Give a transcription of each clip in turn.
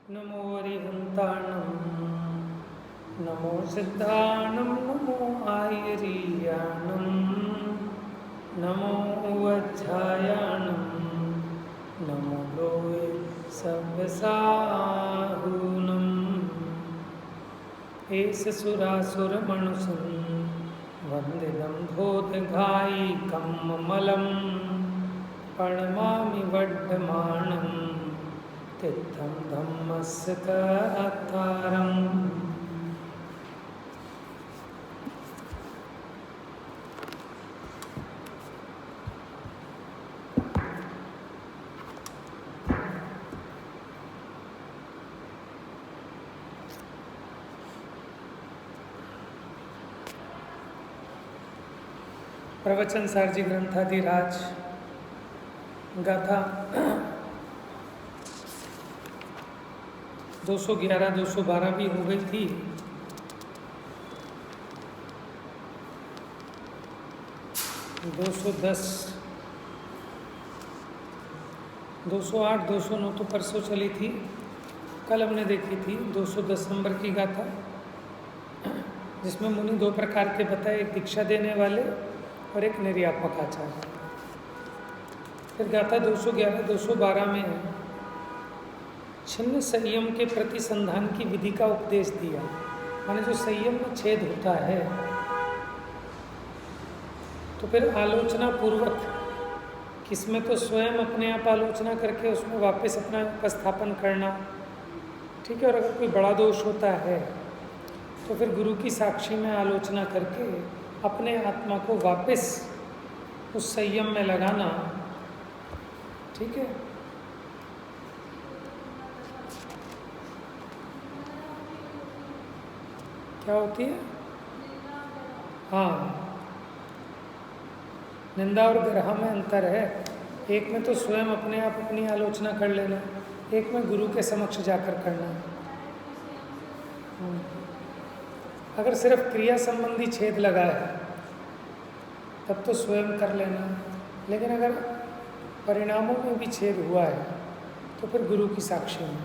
नमो अरिहंताणं नमो सिद्धाणं नमो आयरीयाणं नमो वज्झायाणं नमो लोये सव्यसाहूनम् एष सुरासुरमणुसं वन्दितं धोतघायिकं ममलं प्रणमामि वड्डमाणं तीर्थं धम्मस्य कथारम्। प्रवचन सारजी ग्रंथाधिराज गाथा 211 212 भी हो गई थी। दो 208 209 तो परसों चली थी। कल हमने देखी थी 210 नंबर की गाथा, जिसमें मुनि दो प्रकार के बताए, एक दीक्षा देने वाले और एक निर्यापक आचार्य। फिर गाथा 211 212 में छिन्न संयम के प्रति संधान की विधि का उपदेश दिया। माने जो संयम में छेद होता है तो फिर आलोचना पूर्वक, किसमें तो स्वयं अपने आप आलोचना करके उसमें वापस अपना उपस्थापन करना, ठीक है। और अगर कोई बड़ा दोष होता है तो फिर गुरु की साक्षी में आलोचना करके अपने आत्मा को वापस उस संयम में लगाना, ठीक है। क्या होती है? हाँ, निंदा और ग्रह में अंतर है। एक में तो स्वयं अपने आप अपनी आलोचना कर लेना, एक में गुरु के समक्ष जाकर करना। अगर सिर्फ क्रिया संबंधी छेद लगा है तब तो स्वयं कर लेना, लेकिन अगर परिणामों में भी छेद हुआ है तो फिर गुरु की साक्षी में।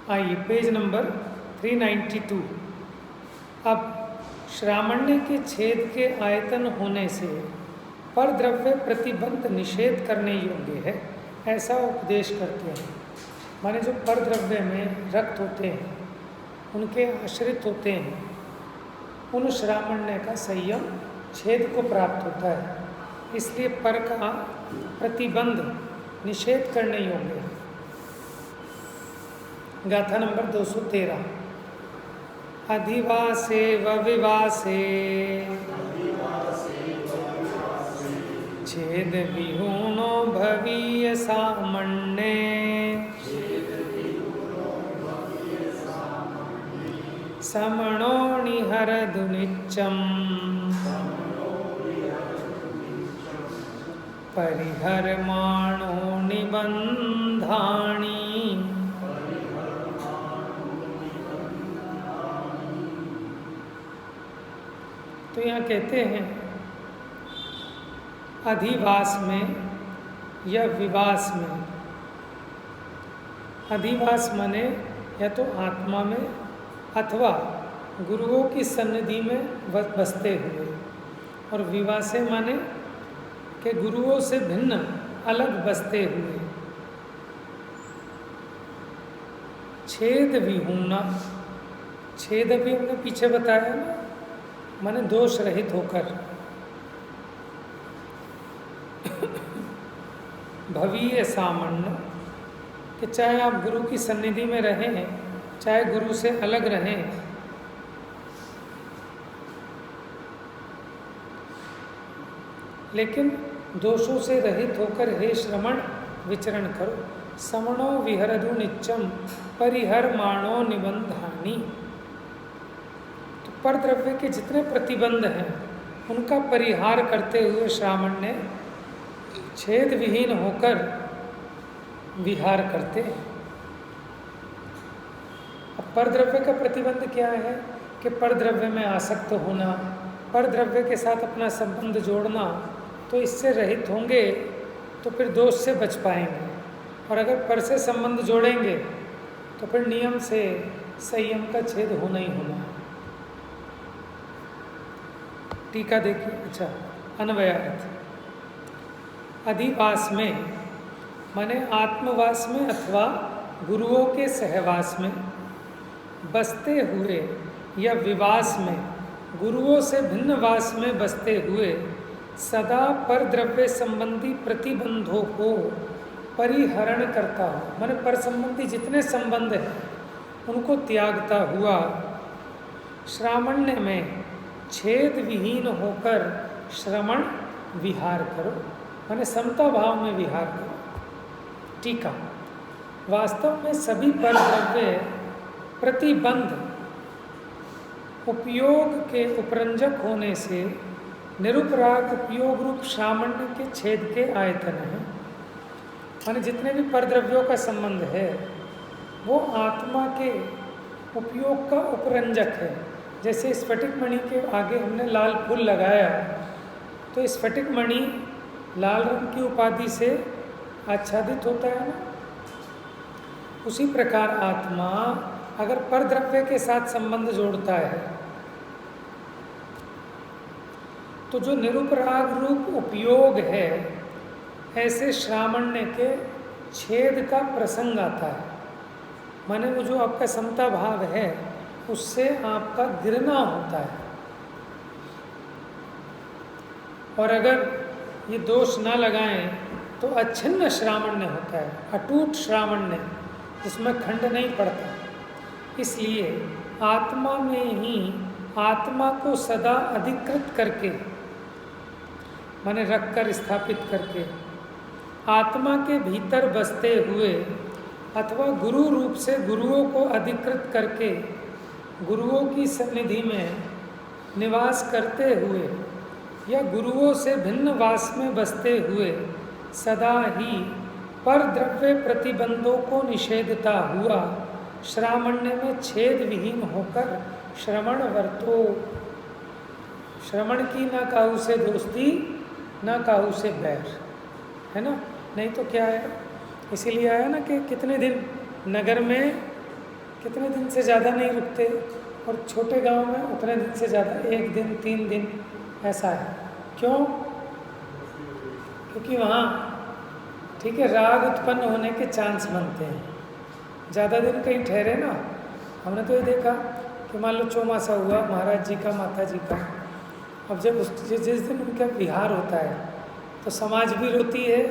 आइए पेज नंबर 392। अब श्रामण्य के छेद के आयतन होने से परद्रव्य प्रतिबंध निषेध करने योग्य है, ऐसा उपदेश करते हैं। माने जो परद्रव्य में रक्त होते हैं, उनके आश्रित होते हैं, उन श्रामण्य का संयम छेद को प्राप्त होता है, इसलिए पर का प्रतिबंध निषेध करने योग्य है। गाथा नंबर 213। अधिवासे वविवासे छेद विहूणो भवीय सामण्ये समणो निहरदु नित्यम् परिहरमाणो निबन्धानि। तो यहाँ कहते हैं अधिवास में या विवास में। अधिवास माने या तो आत्मा में अथवा गुरुओं की सन्निधि में बसते हुए, और विवासे माने कि गुरुओं से भिन्न अलग बसते हुए। छेद विहूणा, छेद भी हमने पीछे बताया ना, माने दोष रहित होकर। भवीय सामण्य, कि चाहे आप गुरु की सन्निधि में रहें, चाहे गुरु से अलग रहें, लेकिन दोषों से रहित होकर हे श्रमण विचरण करो। समणो विहरदु नित्यम परिहरमाणो निबंधानि। तो परद्रव्य के जितने प्रतिबंध हैं उनका परिहार करते हुए श्रामण ने छेद विहीन होकर विहार करते हैं। अब परद्रव्य का प्रतिबंध क्या है कि परद्रव्य में आसक्त होना, परद्रव्य के साथ अपना संबंध जोड़ना, तो इससे रहित होंगे तो फिर दोष से बच पाएंगे। और अगर पर से संबंध जोड़ेंगे तो फिर नियम से संयम का छेद होना ही होना है। टीका देखिए। अच्छा, अन्वयार्थ। अधिवास में माने आत्मवास में अथवा गुरुओं के सहवास में बसते हुए या विवास में गुरुओं से भिन्न वास में बसते हुए सदा पर द्रव्य संबंधी प्रतिबंधों को परिहरण करता हो, माने पर संबंधी जितने संबंध हैं उनको त्यागता हुआ श्रामण्य में छेद विहीन होकर श्रवण विहार करो, माने समता भाव में विहार करो। टीका। वास्तव में सभी पर द्रव्य प्रतिबंध उपयोग के उपरंजक होने से निरुपराग उपयोग रूप सामान्य के छेद के आयतन हैं। माने जितने भी परद्रव्यों का संबंध है वो आत्मा के उपयोग का उपरंजक है। जैसे स्फटिक मणि के आगे हमने लाल फूल लगाया तो स्फटिक मणि लाल रंग की उपाधि से आच्छादित होता है ना। उसी प्रकार आत्मा अगर परद्रव्य के साथ संबंध जोड़ता है तो जो निरुपराग रूप उपयोग है, ऐसे श्रामण्य के छेद का प्रसंग आता है। माने वो जो आपका समता भाव है उससे आपका गिरना होता है। और अगर ये दोष ना लगाएं तो अच्छिन्न श्रामण्य होता है, अटूट श्रामण्य जिसमें खंड नहीं पड़ता। इसलिए आत्मा में ही आत्मा को सदा अधिकृत करके माने रख कर स्थापित करके आत्मा के भीतर बसते हुए अथवा गुरु रूप से गुरुओं को अधिकृत करके गुरुओं की सन्निधि में निवास करते हुए या गुरुओं से भिन्न वास में बसते हुए सदा ही पर द्रव्य प्रतिबंधों को निषेधता हुआ श्रामण्य में छेद विहीन होकर श्रवण वर्तो। श्रवण की ना काहू से दोस्ती ना काहू से बैर, है ना। नहीं तो क्या है, इसीलिए आया ना कि कितने दिन नगर में कितने दिन से ज़्यादा नहीं रुकते और छोटे गांव में उतने दिन से ज़्यादा, 1 दिन 3 दिन ऐसा है। क्यों? क्योंकि वहाँ ठीक है राग उत्पन्न होने के चांस बनते हैं। ज़्यादा दिन कहीं ठहरे ना, हमने तो ये देखा कि मान लो चौमासा हुआ महाराज जी का माता जी का, अब जब जिस दिन उनका विहार होता है तो समाज भी रोती है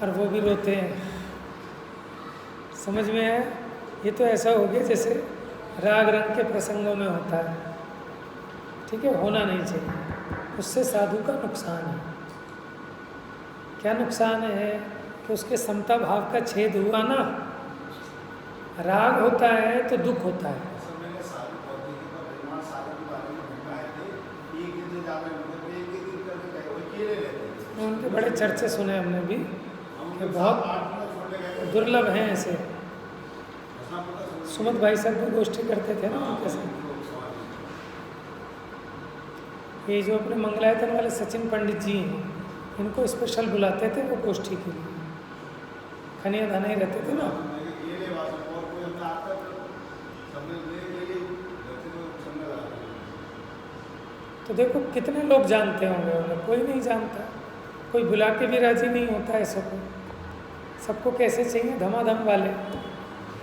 और वो भी रोते हैं। समझ में है? ये तो ऐसा हो गया जैसे राग रंग के प्रसंगों में होता है। ठीक है, होना नहीं चाहिए। उससे साधु का नुकसान है। क्या नुकसान है? कि उसके समता भाव का छेद हुआ ना, राग होता है तो दुख होता है। उनके बड़े चर्चे सुने हमने भी कि बहुत दुर्लभ हैं ऐसे। सुमत भाई साहब भी गोष्ठी करते थे ना उनके साथ। ये जो अपने मंगलायतन वाले सचिन पंडित जी हैं, इनको स्पेशल बुलाते थे वो गोष्ठी के लिए। खनिया धाना ही रहते थे ना। तो देखो कितने लोग जानते होंगे उन्हें, कोई नहीं जानता। कोई बुला के भी राजी नहीं होता है सबको। सबको कैसे चाहिए? धमाधम वाले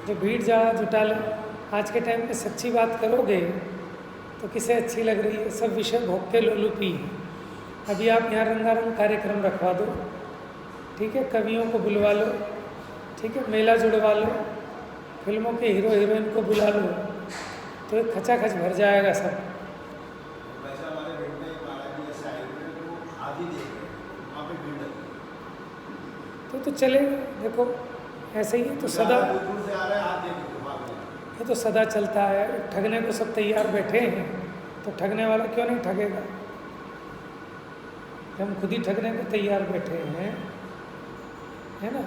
जो भीड़ ज़्यादा जुटा ले। आज के टाइम में सच्ची बात करोगे तो किसे अच्छी लग रही है? सब विषय भोग के लोलुपी है। अभी आप यहाँ रंगारंग कार्यक्रम रखवा दो, ठीक है, कवियों को बुलवा लो, ठीक है, मेला जुड़वा लो, फिल्मों के हीरो हीरोइन को बुला लो, तो एक खचाखच भर जाएगा सब। तो चलेगा। देखो ऐसे ही तो सदा, ये तो सदा चलता है। ठगने को सब तैयार बैठे हैं तो ठगने वाला क्यों नहीं ठगेगा? हम खुद ही ठगने को तैयार बैठे हैं, है ना।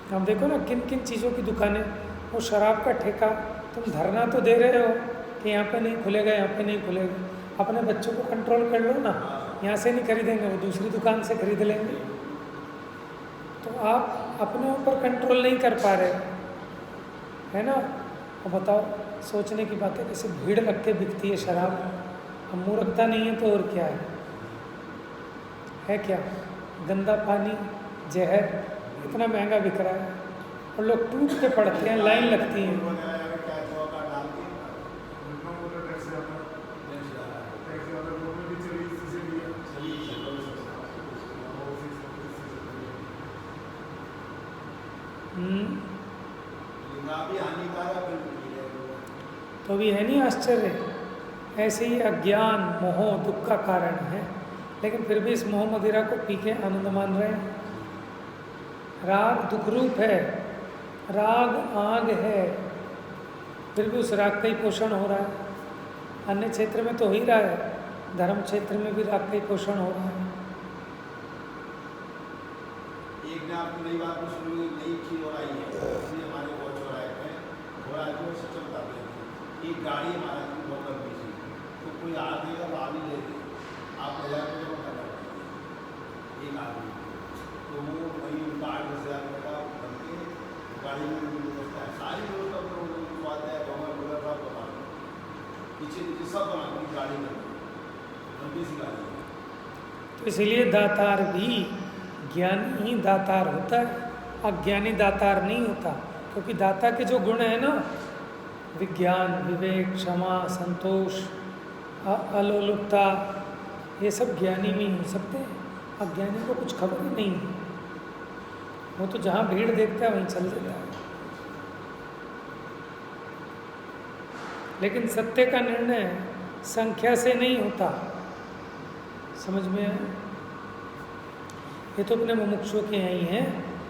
हम देखो ना किन किन चीज़ों की दुकानें, वो शराब का ठेका, तुम धरना तो दे रहे हो कि यहाँ पे नहीं खुलेगा, यहाँ पे नहीं खुलेगा, अपने बच्चों को कंट्रोल कर लो ना, यहाँ से नहीं खरीदेंगे, वो दूसरी दुकान से खरीद लेंगे। तो आप अपने ऊपर कंट्रोल नहीं कर पा रहे, है ना। अब बताओ, सोचने की बात है, कैसे भीड़ लग के बिकती है शराब। अब मूर्खता नहीं है तो और क्या है क्या। गंदा पानी, जहर इतना महंगा बिक रहा है और लोग टूट के पड़ते हैं, लाइन लगती है। तो भी है नहीं आश्चर्य, ऐसे ही अज्ञान मोह दुख का कारण है, लेकिन फिर भी इस मोह मदिरा को पी के आनंद मान रहे हैं। राग दुख रूप है, राग आग है, फिर भी उस राग का ही पोषण हो रहा है। अन्य क्षेत्र में तो हो ही रहा है, धर्म क्षेत्र में भी राग का ही पोषण हो रहा है। एक ने आपको नई बात में सुनी, नई चीज हो रही है, इसलिए हमारे बहुत हो रहा है, थोड़ा जो सचल कर रहे हैं। एक गाड़ी हमारा बहुत लंबी थी, तो कोई आ देगा तो आदमी ले ले, आप 1000 रुपये जमा करना पड़ेगा एक आदमी, तो वो वही 8-10 हज़ार रुपये का बन के गाड़ी में व्यवस्था है, सारी व्यवस्था पर बात है, गवर्नमेंट वगैरह बता पीछे पीछे सब बना के गाड़ी में, लंबी सी गाड़ी है। तो इसीलिए दातार भी ज्ञानी ही दातार होता है, अज्ञानी दातार नहीं होता। क्योंकि दाता के जो गुण है ना, विज्ञान, विवेक, क्षमा, संतोष, अलोलुपता, ये सब ज्ञानी में ही हो सकते हैं। अज्ञानी को कुछ खबर ही नहीं है, वो तो जहाँ भीड़ देखता है वहीं चल देता है। लेकिन सत्य का निर्णय संख्या से नहीं होता, समझ में आए। ये तो अपने मुमुक्षुओं के यही हैं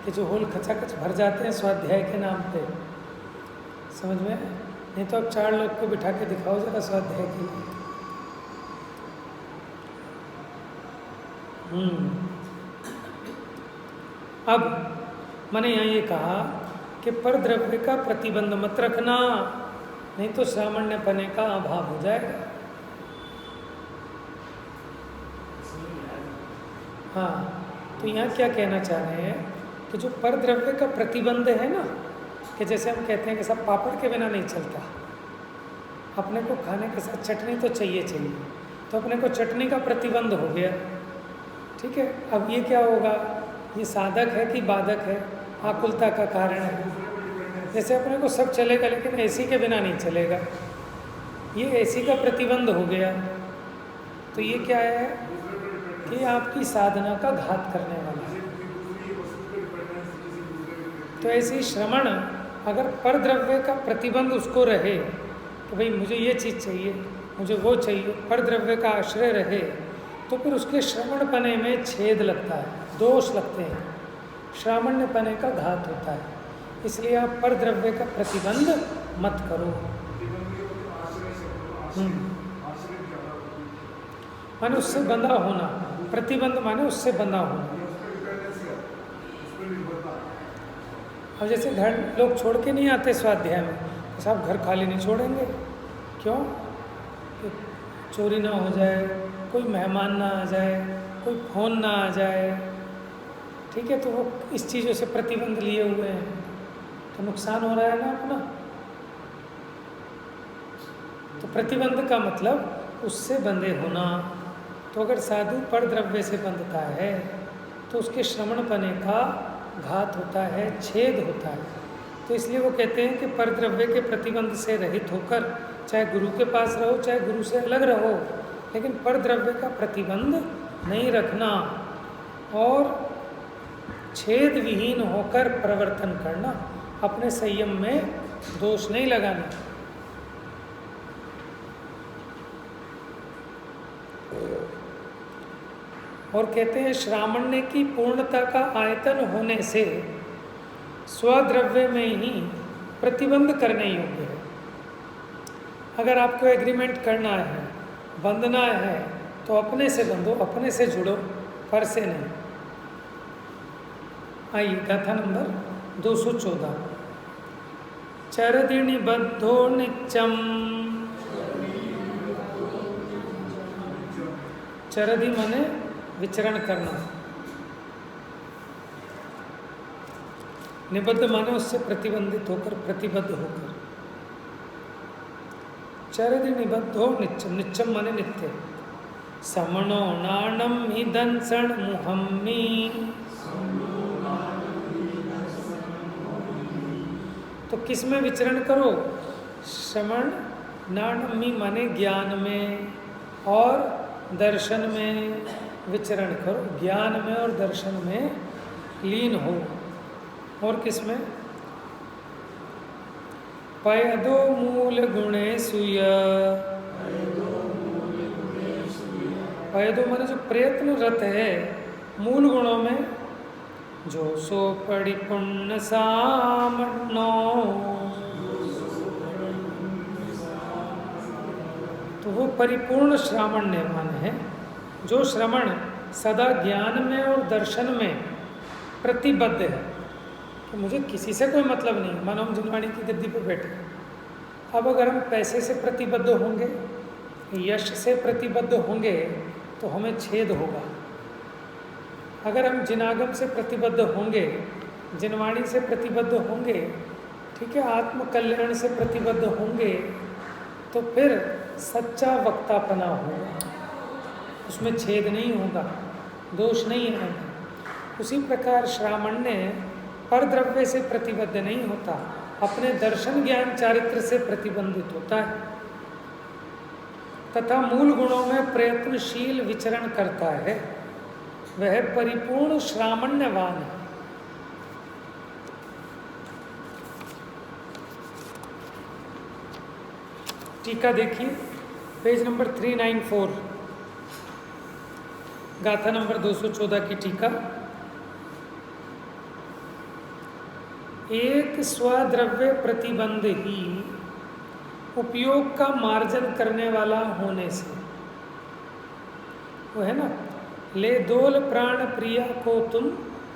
कि जो होल खचाखच भर जाते हैं स्वाध्याय के नाम पे, समझ में। नहीं तो अब 4 लोग को बिठा के दिखाओ जरा स्वाध्याय के लिए। अब मैंने यहाँ ये कहा कि पर द्रव्य का प्रतिबंध मत रखना, नहीं तो सामान्यपने का अभाव हो जाएगा। हाँ, तो यहाँ क्या कहना चाह रहे हैं कि जो पर द्रव्य का प्रतिबंध है ना, कि जैसे हम कहते हैं कि सब पापड़ के बिना नहीं चलता, अपने को खाने के साथ चटनी तो चाहिए, तो अपने को चटनी का प्रतिबंध हो गया, ठीक है। अब ये क्या होगा, ये साधक है कि बाधक है, आकुलता का कारण है। जैसे अपने को सब चलेगा लेकिन एसी के बिना नहीं चलेगा, ये एसी का प्रतिबंध हो गया। तो ये क्या है कि आपकी साधना का घात करने वाला है। तो ऐसे ही श्रवण, अगर पर द्रव्य का प्रतिबंध उसको रहे कि भाई मुझे ये चीज़ चाहिए, मुझे वो चाहिए, पर द्रव्य का आश्रय रहे, तो फिर उसके श्रवणपने में छेद लगता है, दोष लगते हैं, श्रावण्यपने का घात होता है। इसलिए आप पर द्रव्य का प्रतिबंध मत करो। माने उससे बंधा होना, प्रतिबंध माने उससे बंधा होना। और जैसे घर लोग छोड़ के नहीं आते स्वाध्याय में, तो साहब घर खाली नहीं छोड़ेंगे, क्यों? कि चोरी ना हो जाए, कोई मेहमान ना आ जाए, कोई फ़ोन ना आ जाए, ठीक है। तो वो इस चीज़ों से प्रतिबंध लिए हुए हैं, तो नुकसान हो रहा है ना अपना। तो प्रतिबंध का मतलब उससे बंधे होना। तो अगर साधु पर द्रव्य से बंधता है तो उसके श्रवणपने का घात होता है, छेद होता है। तो इसलिए वो कहते हैं कि पर द्रव्य के प्रतिबंध से रहित होकर चाहे गुरु के पास रहो, चाहे गुरु से अलग रहो, लेकिन पर द्रव्य का प्रतिबंध नहीं रखना और छेद विहीन होकर प्रवर्तन करना, अपने संयम में दोष नहीं लगाना। और कहते हैं श्रामण्य की पूर्णता का आयतन होने से स्वद्रव्य में ही प्रतिबंध करने योग्य है। अगर आपको एग्रीमेंट करना है, बंधना है, तो अपने से बंधो, अपने से जुड़ो, पर से नहीं। आइए गाथा नंबर 214 चरदि निबद्धो नित्यम। चरदि माने विचरण करना, निबद्ध माने उससे प्रतिबंधित होकर, प्रतिबद्ध होकर। चरदि निबद्धो नित्यम, नित्यम माने नित्य। समणो नाणम ही दंसण मुहम्मी। तो किस में विचरण करो? श्रवण नाणमी माने ज्ञान में और दर्शन में विचरण करो, ज्ञान में और दर्शन में लीन हो। और किस में? पयदो मूल गुणे सुय। पयदो माने जो प्रयत्नरत है मूल गुणों में, जो सो परिपूर्ण सामनो। तो वो परिपूर्ण श्रामण्यवान है, जो श्रवण सदा ज्ञान में और दर्शन में प्रतिबद्ध है कि मुझे किसी से कोई मतलब नहीं। मानो हम जिनवाणी की गद्दी पर बैठे, अब अगर हम पैसे से प्रतिबद्ध होंगे, यश से प्रतिबद्ध होंगे तो हमें छेद होगा। अगर हम जिनागम से प्रतिबद्ध होंगे, जिनवाणी से प्रतिबद्ध होंगे, ठीक है, आत्म कल्याण से प्रतिबद्ध होंगे, तो फिर सच्चा वक्तापना होगा, उसमें छेद नहीं होगा, दोष नहीं है। उसी प्रकार श्रामण्य पर द्रव्य से प्रतिबद्ध नहीं होता, अपने दर्शन ज्ञान चारित्र से प्रतिबंधित होता है, तथा मूल गुणों में प्रयत्नशील विचरण करता है। वह परिपूर्ण श्रामण्यवान है। टीका देखिए, पेज नंबर 394, गाथा नंबर 214 की टीका। एक स्वद्रव्य प्रतिबंध ही उपयोग का मार्जन करने वाला होने से, वो है ना, ले दोल प्राण प्रिया को तुम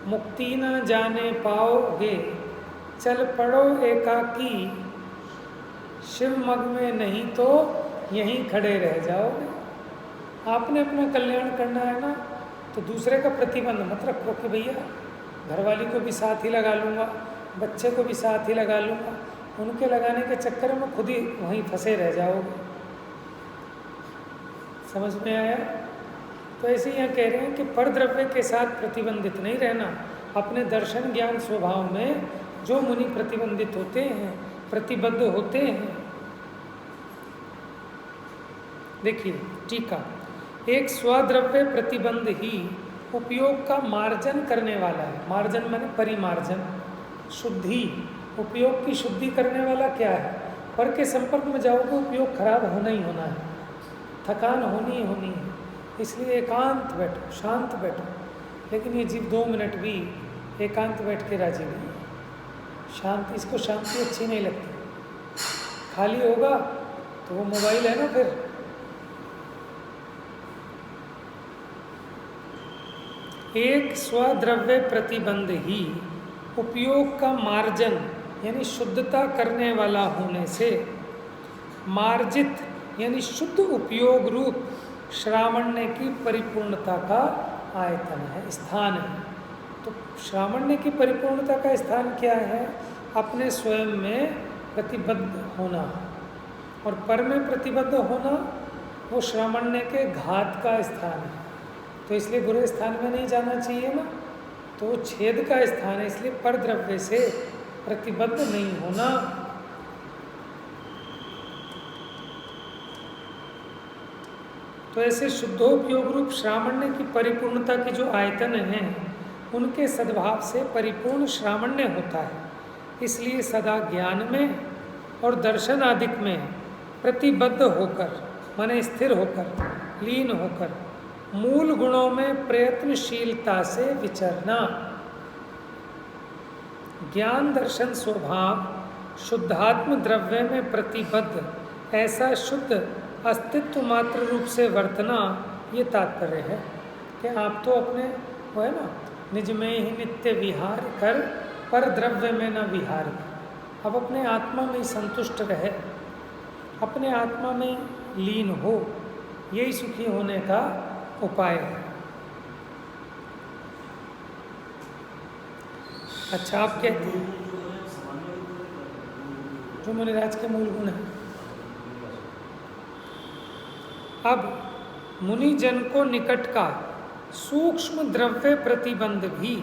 मुक्ति न जाने पाओगे, चल पड़ो एकाकी शिव मग में, नहीं तो यहीं खड़े रह जाओगे। आपने अपना कल्याण करना है ना, तो दूसरे का प्रतिबंध मत रखो कि भैया घरवाली को भी साथ ही लगा लूँगा, बच्चे को भी साथ ही लगा लूँगा। उनके लगाने के चक्कर में खुद ही वहीं फंसे रह जाओगे। समझ में आया? तो ऐसे यहाँ कह रहे हैं कि परद्रव्य के साथ प्रतिबंधित नहीं रहना। अपने दर्शन ज्ञान स्वभाव में जो मुनि प्रतिबंधित होते हैं, प्रतिबद्ध होते हैं। देखिए टीका, एक स्वद्रव्य प्रतिबंध ही उपयोग का मार्जन करने वाला है। मार्जन माने परिमार्जन, शुद्धि, उपयोग की शुद्धि करने वाला क्या है? पर के संपर्क में जाओगे, उपयोग खराब होना ही होना है, थकान होनी ही होनी है। इसलिए एकांत बैठो, शांत बैठो। लेकिन ये जीव 2 मिनट भी एकांत बैठ के राजी नहीं है। शांति, इसको शांति अच्छी नहीं लगती। खाली होगा तो वो मोबाइल है ना, फिर एक स्वद्रव्य प्रतिबंध ही उपयोग का मार्जन यानी शुद्धता करने वाला होने से, मार्जित यानी शुद्ध उपयोग रूप श्रावण्य की परिपूर्णता का आयतन है, स्थान है। तो श्रावण्य की परिपूर्णता का स्थान क्या है? अपने स्वयं में प्रतिबद्ध होना, और पर में प्रतिबद्ध होना वो श्रावण्य के घात का स्थान है। तो इसलिए बुरे स्थान में नहीं जाना चाहिए ना, तो वो छेद का स्थान है। इसलिए पर द्रव्य से प्रतिबद्ध नहीं होना। तो ऐसे शुद्धोपयोग रूप श्रावण्य की परिपूर्णता के जो आयतन हैं, उनके सद्भाव से परिपूर्ण श्रावण्य होता है। इसलिए सदा ज्ञान में और दर्शन आदिक में प्रतिबद्ध होकर, माने स्थिर होकर, लीन होकर, मूल गुणों में प्रयत्नशीलता से विचरना। ज्ञान दर्शन स्वभाव शुद्धात्म द्रव्य में प्रतिबद्ध, ऐसा शुद्ध अस्तित्व मात्र रूप से वर्तना, ये तात्पर्य है कि आप तो अपने वो है ना, निज में ही नित्य विहार कर पर द्रव्य में न विहार। अब अपने आत्मा में संतुष्ट रहे, अपने आत्मा में लीन हो, यही सुखी होने का उपाय है। अच्छा, आप कहते हैं जो मुनिराज के मूल गुण है। अब मुनिजन को निकट का सूक्ष्म द्रव्य प्रतिबंध भी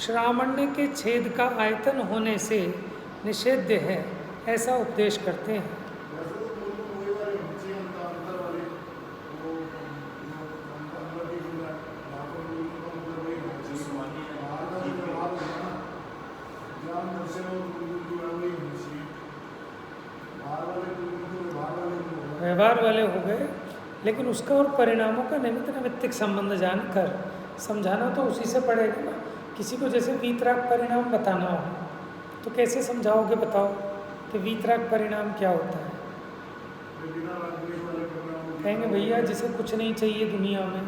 श्रामण्य के छेद का आयतन होने से निषेध्य है, ऐसा उपदेश करते हैं। व्यवहार वाले हो गए, लेकिन उसका और परिणामों का निमित्त नैमित्तिक संबंध जानकर समझाना तो उसी से पड़ेगा ना। किसी को जैसे वीतराग परिणाम बताना हो तो कैसे समझाओगे, बताओ कि वीतराग परिणाम क्या होता है। कहेंगे भैया जिसे कुछ नहीं चाहिए दुनिया में,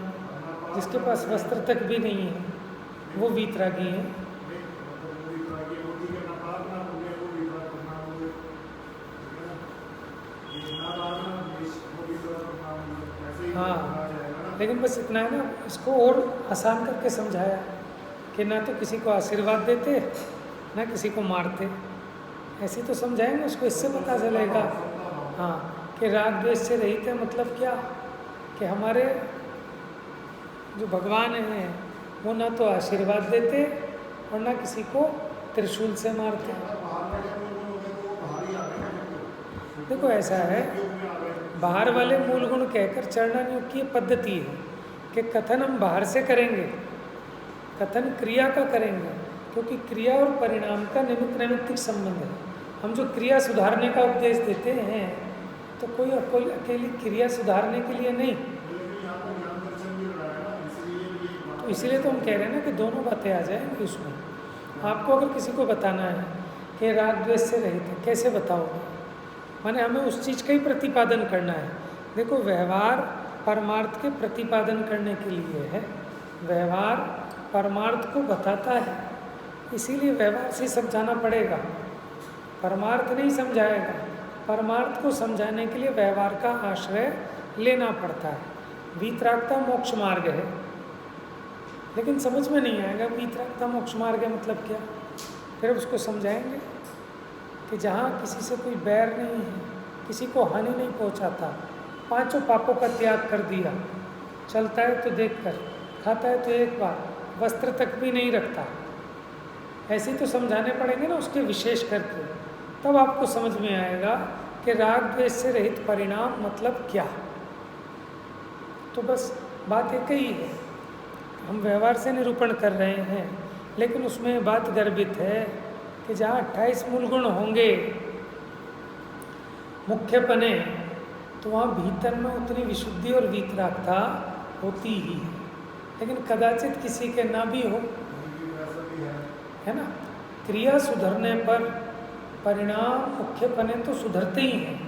जिसके पास वस्त्र तक भी नहीं है, वो वीतरागी है। हाँ, लेकिन बस इतना है ना, इसको और आसान करके समझाया कि ना तो किसी को आशीर्वाद देते ना किसी को मारते, ऐसे तो समझाएंगे उसको, इससे पता चलेगा हाँ कि राग द्वेष से रहित है। मतलब क्या कि हमारे जो भगवान हैं वो ना तो आशीर्वाद देते और ना किसी को त्रिशूल से मारते। देखो ऐसा है, बाहर वाले मूल गुण कहकर चढ़ना नियोग की पद्धति है कि कथन हम बाहर से करेंगे, कथन क्रिया का करेंगे, क्योंकि क्रिया और परिणाम का निमित्त नैमित्तिक संबंध है। हम जो क्रिया सुधारने का उपदेश देते हैं तो कोई अकेली क्रिया सुधारने के लिए नहीं, तो इसीलिए तो हम कह रहे हैं ना कि दोनों बातें आ जाएंगी उसमें। आपको अगर किसी को बताना है कि राग द्वेष से रहित है, कैसे बताओगे? माने हमें उस चीज़ का ही प्रतिपादन करना है। देखो, व्यवहार परमार्थ के प्रतिपादन करने के लिए है, व्यवहार परमार्थ को बताता है, इसीलिए व्यवहार से समझाना पड़ेगा, परमार्थ नहीं समझाएगा। परमार्थ को समझाने के लिए व्यवहार का आश्रय लेना पड़ता है। वीतरागता मोक्ष मार्ग है, लेकिन समझ में नहीं आएगा वीतरागता मोक्ष मार्ग है मतलब क्या। फिर उसको समझाएंगे कि जहाँ किसी से कोई बैर नहीं है, किसी को हानि नहीं पहुँचाता, पांचों पापों का त्याग कर दिया, चलता है तो देखकर, खाता है तो एक बार, वस्त्र तक भी नहीं रखता, ऐसे तो समझाने पड़ेंगे ना उसके विशेष करके, तब आपको समझ में आएगा कि राग द्वेष से रहित परिणाम मतलब क्या। तो बस बात एक ही है, हम व्यवहार से निरूपण कर रहे हैं, लेकिन उसमें बात गर्भित है कि जहाँ 28 मूल गुण होंगे मुख्यपने, तो वहाँ भीतर में उतनी विशुद्धि और वीतरागता होती ही है। लेकिन कदाचित किसी के ना भी हो, है ना। क्रिया सुधरने पर परिणाम मुख्यपने तो सुधरते ही हैं,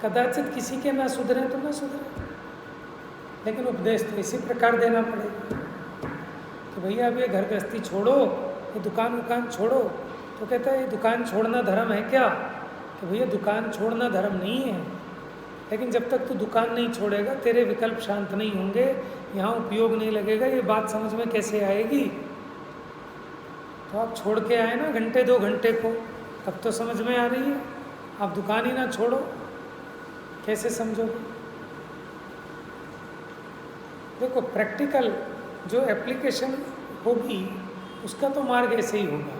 कदाचित किसी के ना सुधरे तो ना सुधरे, लेकिन उपदेश तो इसी प्रकार देना पड़ेगा कि भैया अब ये घर गृहस्थी छोड़ो, ये दुकान छोड़ो। तो कहता है ये दुकान छोड़ना धर्म है क्या? कि भैया दुकान छोड़ना धर्म नहीं है, लेकिन जब तक तू दुकान नहीं छोड़ेगा तेरे विकल्प शांत नहीं होंगे, यहाँ उपयोग नहीं लगेगा। ये बात समझ में कैसे आएगी? तो आप छोड़ के आए ना घंटे 2 घंटे को, तब तो समझ में आ रही है। आप दुकान ही ना छोड़ो, कैसे समझोगे? देखो, प्रैक्टिकल जो एप्लीकेशन होगी उसका तो मार्ग ऐसे ही होगा।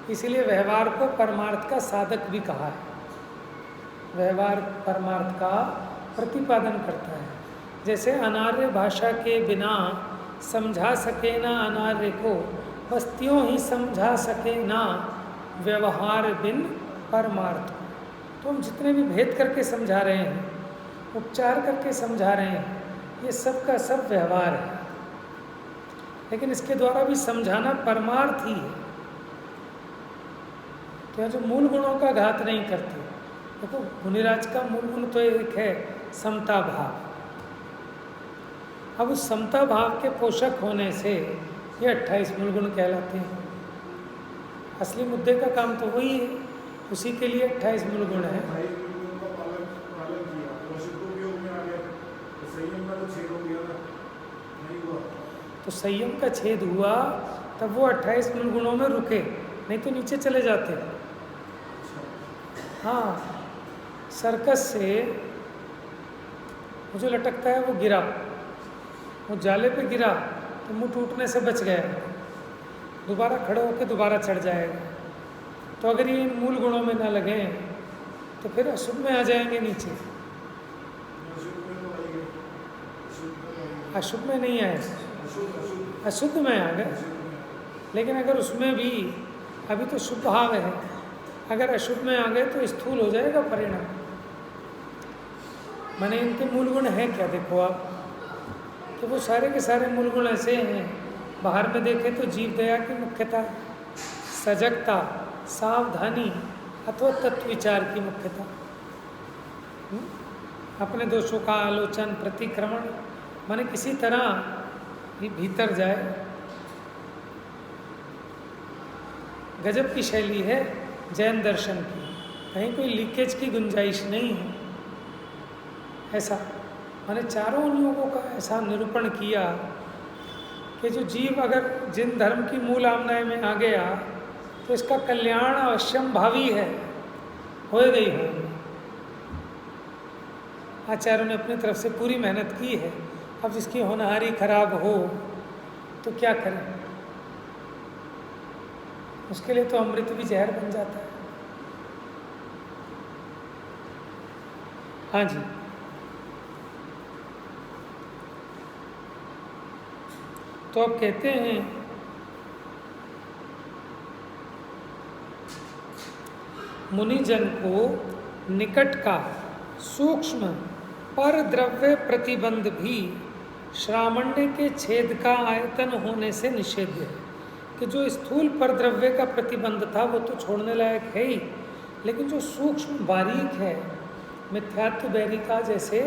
इसीलिए व्यवहार को परमार्थ का साधक भी कहा है, व्यवहार परमार्थ का प्रतिपादन करता है। जैसे अनार्य भाषा के बिना समझा सके ना अनार्य को, बस त्यों ही समझा सके ना व्यवहार बिन परमार्थ को। तो हम जितने भी भेद करके समझा रहे हैं, उपचार करके समझा रहे हैं, ये सब का सब व्यवहार है, लेकिन इसके द्वारा भी समझाना परमार्थ ही है। तो जो मूल गुणों का घात नहीं करते। देखो, मुनिराज का मूल गुण तो एक है समता भाव। अब उस समता भाव के पोषक होने से ये 28 मूल गुण कहलाते हैं। असली मुद्दे का काम तो वही है, उसी के लिए 28 मूल गुण है। भाई उनका पालन किया तो अशुद्ध उपयोग में आ गया, तो संयम का तो छेद हो गया ना, नहीं हुआ। तो संयम का छेद हुआ तब वो 28 मूल गुणों में रुके, नहीं तो नीचे चले जाते। हाँ, सर्कस से वो जो लटकता है वो गिरा, वो जाले पे गिरा तो मुंह टूटने से बच गया, दोबारा खड़े होकर दोबारा चढ़ जाएगा। तो अगर ये इन मूल गुणों में ना लगे तो फिर अशुभ में आ जाएंगे नीचे। अशुभ में नहीं आए, अशुद्ध में आ गए। लेकिन अगर उसमें भी अभी तो शुभ भाव है, अगर अशुभ में आ गए तो स्थूल हो जाएगा परिणाम। माने इनके मूल गुण हैं क्या, देखो आप कि वो सारे के सारे मूल गुण ऐसे हैं। बाहर में देखें तो जीव दया की मुख्यता, सजगता, सावधानी अथवा तत्व विचार की मुख्यता, अपने दोषों का आलोचन, प्रतिक्रमण, माने किसी तरह भीतर जाए। गजब की शैली है जैन दर्शन की, कहीं कोई लीकेज की गुंजाइश नहीं है। ऐसा मैंने चारों नियमों का ऐसा निरूपण किया कि जो जीव अगर जिन धर्म की मूल आमनाय में आ गया तो इसका कल्याण अवश्यम भावी है, हो गई हो। आचार्यों ने अपनी तरफ से पूरी मेहनत की है। अब जिसकी होनहारी खराब हो तो क्या करें, उसके लिए तो अमृत भी जहर बन जाता है। हाँ जी, तो अब कहते हैं मुनिजन को निकट का सूक्ष्म पर द्रव्य प्रतिबंध भी श्रामण्य के छेद का आयतन होने से निषेध है। कि जो स्थूल पर द्रव्य का प्रतिबंध था वो तो छोड़ने लायक है ही, लेकिन जो सूक्ष्म बारीक है, मिथ्यात्व बैरिका जैसे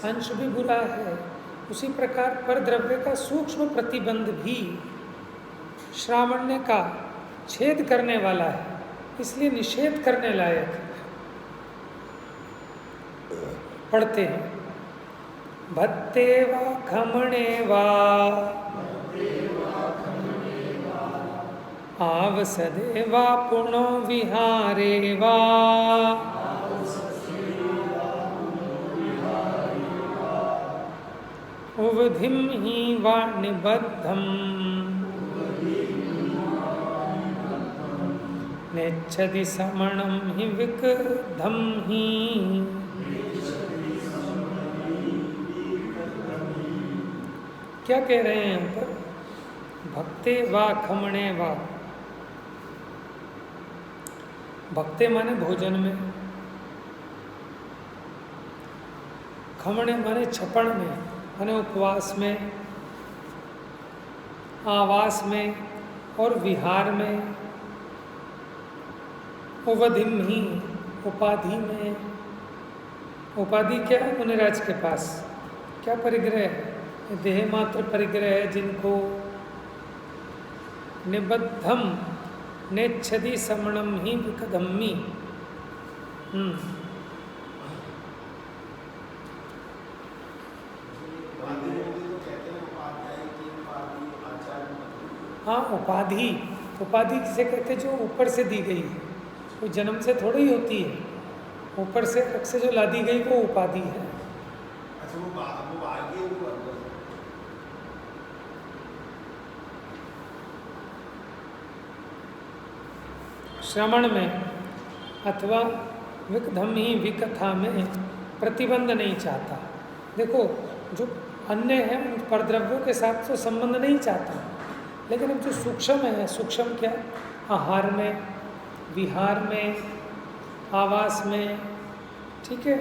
अंश भी बुरा है, उसी प्रकार पर द्रव्य का सूक्ष्म प्रतिबंध भी श्रामण्य का छेद करने वाला है, इसलिए निषेध करने लायक है। पढ़ते हैं, भत्ते वा खमणे वा आवसदे वा पुनो विहारे वा उवधिम ही वा निबद्धम नेच्छति समणम हि विकधम ही। क्या कह रहे हैं यहाँ पर, भक्ते वा खमणे वा, भक्ते माने भोजन में, खमणे माने छपण में, माने उपवास में, आवास में और विहार में, उवधिम ही उपाधि में। उपाधि क्या है मुनिराज के पास, क्या परिग्रह है, देह मात्र परिग्रह है जिनको निबद्धम नेच्छति समणम ही विकदम्मी। हाँ, उपाधि, उपाधि किसे कहते हैं, जो ऊपर से दी गई है, वो जन्म से थोड़ी ही होती है, ऊपर से रख से जो ला दी गई वो उपाधि है। श्रवण में अथवा विकधम ही विकथा में प्रतिबंध नहीं चाहता। देखो, जो अन्य है उन परद्रव्यों के साथ तो संबंध नहीं चाहता, लेकिन अब जो सूक्ष्म है, सूक्ष्म क्या, आहार में, विहार में, आवास में, ठीक है,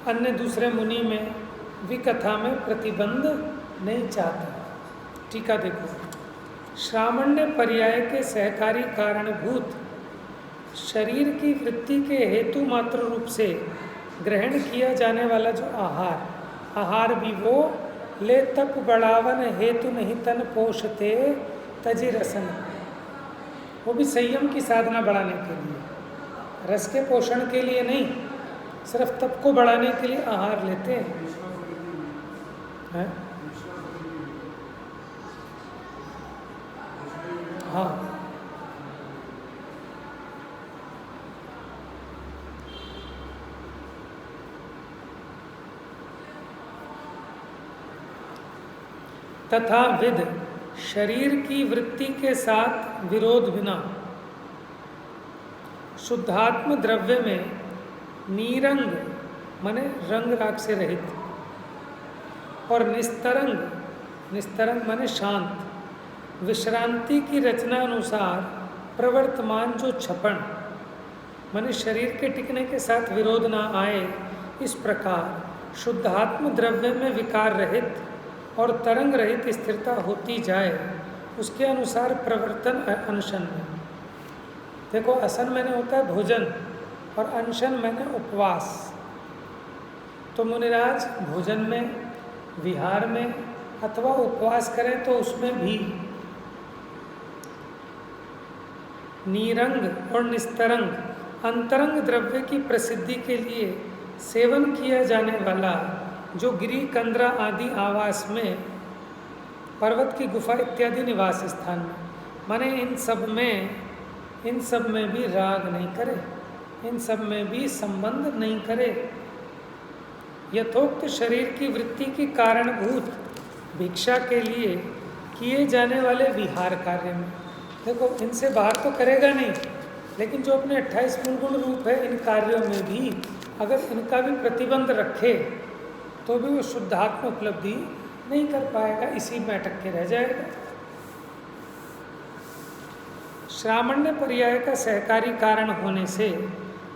अन्य दूसरे मुनि में, विकथा में प्रतिबंध नहीं चाहता। टीका देखो, श्रामण्य पर्याय के सहकारी कारणभूत शरीर की वृत्ति के हेतु मात्र रूप से ग्रहण किया जाने वाला जो आहार, आहार भी वो ले तप बढ़ावन हेतु नहीं तन पोषते तजी रसन। वो भी संयम की साधना बढ़ाने के लिए, रस के पोषण के लिए नहीं, सिर्फ तप को बढ़ाने के लिए आहार लेते हैं। हाँ, तथा विद शरीर की वृत्ति के साथ विरोध बिना शुद्धात्म द्रव्य में निरंग माने रंग राग से रहित और निस्तरंग माने शांत विश्रांति की रचना अनुसार प्रवर्तमान जो छपन माने शरीर के टिकने के साथ विरोध ना आए, इस प्रकार शुद्धात्म द्रव्य में विकार रहित और तरंग रहित स्थिरता होती जाए, उसके अनुसार प्रवर्तन अनशन में। देखो, असन मैंने होता है भोजन और अनशन मैंने उपवास। तो मुनिराज भोजन में, विहार में अथवा उपवास करें तो उसमें भी निरंग और निस्तरंग अंतरंग द्रव्य की प्रसिद्धि के लिए सेवन किया जाने वाला जो गिरी कंदरा आदि आवास में, पर्वत की गुफा इत्यादि निवास स्थान में, माने इन सब में भी राग नहीं करे, इन सब में भी संबंध नहीं करे। यथोक्त शरीर की वृत्ति की कारणभूत भिक्षा के लिए किए जाने वाले विहार कार्य में, देखो इनसे बाहर तो करेगा नहीं, लेकिन जो अपने 28 गुण रूप है इन कार्यों में भी अगर इनका भी प्रतिबंध रखे तो भी वो शुद्धात्म उपलब्धि नहीं कर पाएगा, इसी में अटक के रह जाएगा। श्रामण्य पर्याय का सहकारी कारण होने से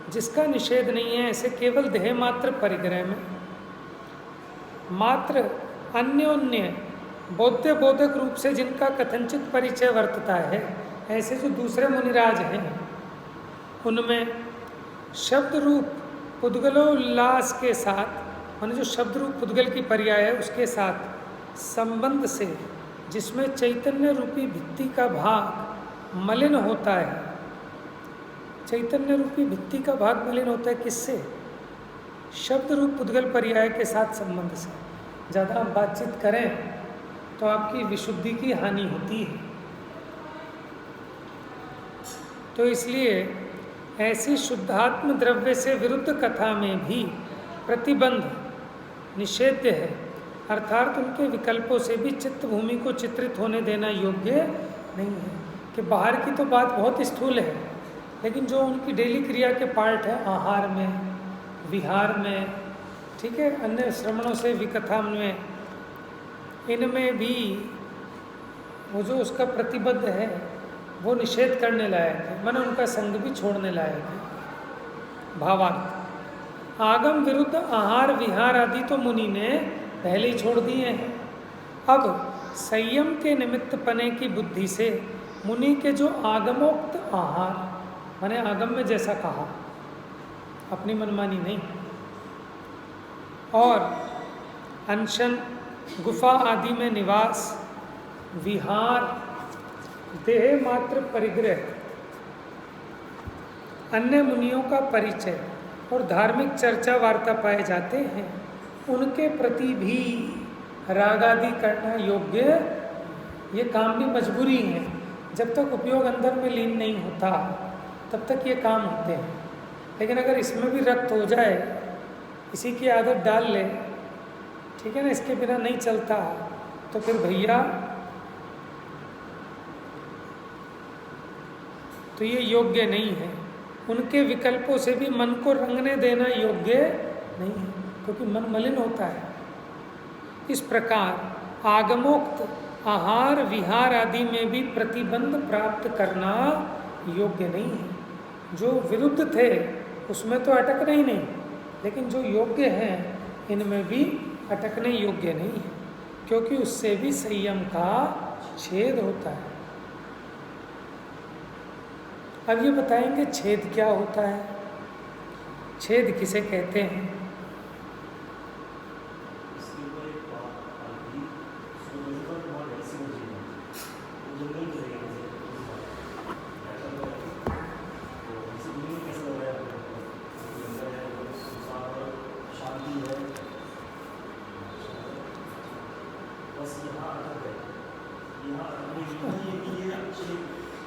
जिसका निषेध नहीं है, ऐसे केवल देह मात्र परिग्रह में मात्र अन्योन्य बोधक रूप से जिनका कथनचित परिचय वर्तता है, ऐसे जो दूसरे मुनिराज हैं उनमें शब्द रूप पुद्गलोल्लास के साथ, माने जो शब्द रूप पुद्गल की पर्याय है उसके साथ संबंध से, जिसमें चैतन्य रूपी भित्ति का भाग मलिन होता है। चैतन्य रूपी भित्ति का भाग मलिन होता है किससे? शब्द रूप पुद्गल पर्याय के साथ संबंध से। ज़्यादा आप बातचीत करें तो आपकी विशुद्धि की हानि होती है। तो इसलिए ऐसी शुद्धात्म द्रव्य से विरुद्ध कथा में भी प्रतिबंध निषेध्य है, अर्थात उनके विकल्पों से भी चित्त भूमि को चित्रित होने देना योग्य नहीं है। कि बाहर की तो बात बहुत स्थूल है, लेकिन जो उनकी डेली क्रिया के पार्ट है, आहार में, विहार में, ठीक है, अन्य श्रवणों से विकथा में, इनमें भी वो जो उसका प्रतिबद्ध है वो निषेध करने लायक है, माने उनका संग भी छोड़ने लायक है। भावार्थ, आगम विरुद्ध आहार विहार आदि तो मुनि ने पहले ही छोड़ दिए हैं। अब संयम के निमित्त पने की बुद्धि से मुनि के जो आगमोक्त आहार, माने आगम में जैसा कहा, अपनी मनमानी नहीं, और अनशन, गुफा आदि में निवास, विहार, देह मात्र परिग्रह, अन्य मुनियों का परिचय और धार्मिक चर्चा वार्ता पाए जाते हैं, उनके प्रति भी राग आदि करना योग्य, ये काम भी मजबूरी है। जब तक उपयोग अंदर में लीन नहीं होता तब तक ये काम होते हैं, लेकिन अगर इसमें भी रक्त हो जाए, इसी की आदत डाल ले, ठीक है ना, इसके बिना नहीं चलता, तो फिर भैया तो ये योग्य नहीं है। उनके विकल्पों से भी मन को रंगने देना योग्य नहीं है, क्योंकि मन मलिन होता है। इस प्रकार आगमोक्त आहार विहार आदि में भी प्रतिबंध प्राप्त करना योग्य नहीं है। जो विरुद्ध थे उसमें तो अटकना ही नहीं, लेकिन जो योग्य हैं इनमें भी अटकने योग्य नहीं है, क्योंकि उससे भी संयम का छेद होता है। अब ये बताएंगे छेद क्या होता है, छेद किसे कहते हैं।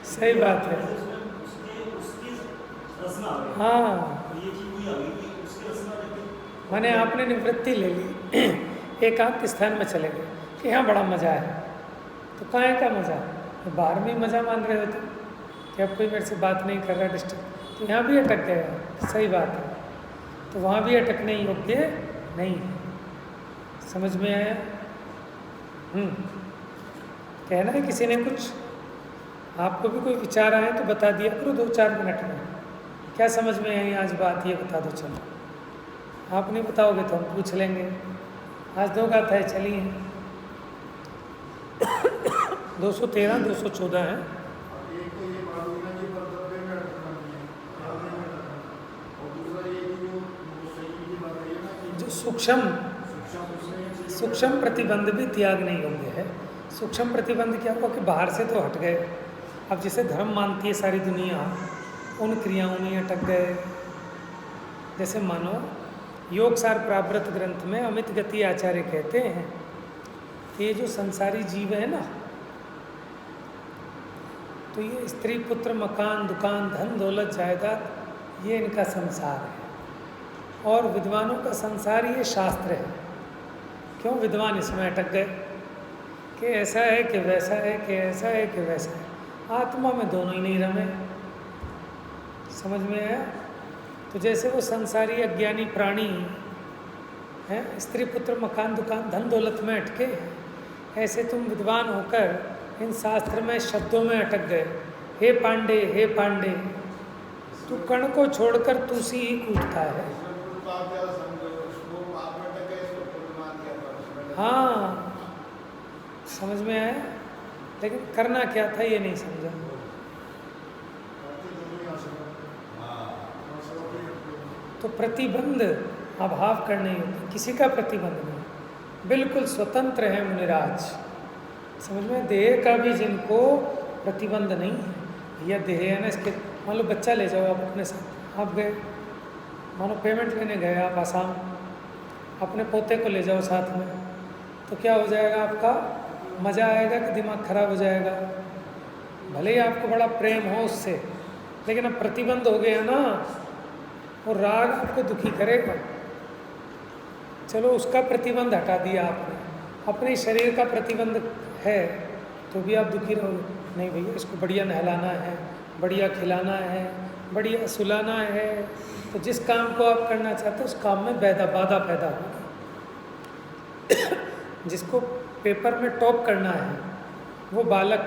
सही बात है। हाँ, माने आपने निवृत्ति ले ली, एकांत स्थान में चले गए कि यहाँ बड़ा मज़ा है, तो काहे का मज़ा? तो बाहर में ही मज़ा मान रहे हो तुम कि अब कोई मेरे से बात नहीं कर रहा, डिस्टर्ब, तो यहाँ भी अटक गए। सही बात है, तो वहाँ भी अटकने योग्य नहीं है। समझ में आया? कहना है किसी ने कुछ, आपको भी कोई विचार आए तो बता दिया करो 2-4 मिनट में, क्या समझ में आई आज बात, ये बता दो। चलो, आप नहीं बताओगे तो हम पूछ लेंगे। आज 2 गाथाएं चली हैं, 213, 214 है। एक तो ये बात हुई ना कि परद्रव्य में अटकना नहीं है, परद्रव्य में अटकना, और दूसरा ये कि जो सही की बात है ना कि जो सूक्ष्म प्रतिबंध भी त्याग नहीं होंगे है। सूक्ष्म प्रतिबंध क्या हुआ कि बाहर से तो हट गए, अब जिसे धर्म मानती है सारी दुनिया, उन क्रियाओं में अटक गए। जैसे मानो योगसार प्रावृत ग्रंथ में अमित गति आचार्य कहते हैं कि ये जो संसारी जीव है ना, तो ये स्त्री पुत्र मकान दुकान धन दौलत जायदाद, ये इनका संसार है, और विद्वानों का संसार ये शास्त्र है। क्यों विद्वान इसमें अटक गए कि ऐसा है कि वैसा है, कि ऐसा है कि वैसा है, आत्मा में दोनों ही नहीं रमे। समझ में आया? तो जैसे वो संसारी अज्ञानी प्राणी हैं, स्त्री पुत्र मकान दुकान धन दौलत में अटके, ऐसे तुम विद्वान होकर इन शास्त्र में शब्दों में अटक गए। हे पांडे, हे पांडे, तू कण को छोड़कर तू सी ही कूदता है। हाँ, समझ में आया? लेकिन करना क्या था ये नहीं समझा। तो प्रतिबंध अभाव करने योग्य, किसी का प्रतिबंध नहीं, बिल्कुल स्वतंत्र है मुनिराज। समझ में? देह का भी जिनको प्रतिबंध नहीं है, यह देह है ना, इसके मान लो बच्चा ले जाओ आप अपने साथ, आप गए, मानो पेमेंट लेने गए आप आसाम, अपने पोते को ले जाओ साथ में, तो क्या हो जाएगा आपका? मज़ा आएगा कि दिमाग खराब हो जाएगा? भले ही आपको बड़ा प्रेम हो उससे, लेकिन अब प्रतिबंध हो गया ना, और राग आपको दुखी करेगा। चलो उसका प्रतिबंध हटा दिया आपने, अपने शरीर का प्रतिबंध है तो भी आप दुखी रहोगे। नहीं भैया, इसको बढ़िया नहलाना है, बढ़िया खिलाना है, बढ़िया सुलाना है, तो जिस काम को आप करना चाहते हो उस काम में बाधा पैदा होगी। जिसको पेपर में टॉप करना है वो बालक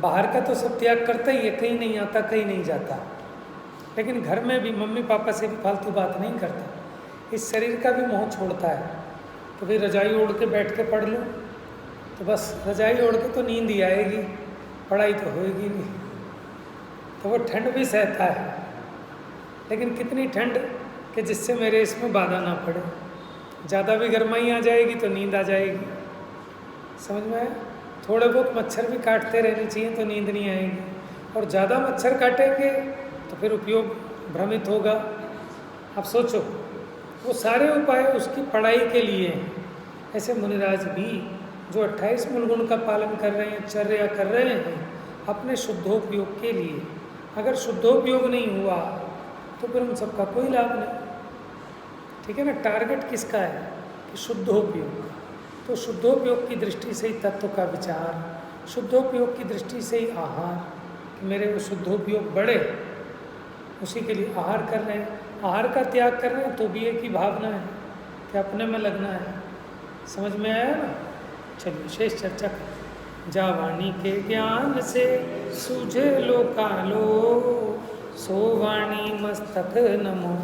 बाहर का तो सब त्याग करता ही है, कहीं नहीं आता, कहीं नहीं जाता, लेकिन घर में भी मम्मी पापा से भी फालतू बात नहीं करता, इस शरीर का भी मोह छोड़ता है। तो भाई रजाई ओढ़ के बैठ के पढ़ लूँ, तो बस रजाई ओढ़ के तो नींद ही आएगी, पढ़ाई तो होएगी नहीं, तो वो ठंड भी सहता है, लेकिन कितनी ठंड कि जिससे मेरे इसमें बाधा ना पड़े। ज़्यादा भी गर्माई आ जाएगी तो नींद आ जाएगी। समझ में आया? थोड़े बहुत मच्छर भी काटते रहने चाहिए तो नींद नहीं आएगी, और ज़्यादा मच्छर काटेंगे तो फिर उपयोग भ्रमित होगा। अब सोचो, वो सारे उपाय उसकी पढ़ाई के लिए हैं। ऐसे मुनिराज भी जो 28 मूलगुण का पालन कर रहे हैं, चर्या कर रहे हैं, अपने शुद्धोपयोग के लिए, अगर शुद्धोपयोग नहीं हुआ तो फिर उन सबका कोई लाभ नहीं। ठीक है ना? टारगेट किसका है कि शुद्धोपयोग। तो शुद्धोपयोग की दृष्टि से ही तत्व का विचार, शुद्धोपयोग की दृष्टि से ही आहार, कि मेरे वो शुद्धोपयोग बढ़े, उसी के लिए आहार कर रहे हैं। आहार का त्याग कर रहे हैं तो भी एक ही भावना है कि अपने में लगना है। समझ में आया ना? चलिए शेष चर्चा करें। जा वाणी के ज्ञान से सूझे लोकालो, सो वाणी मस्तक नमो।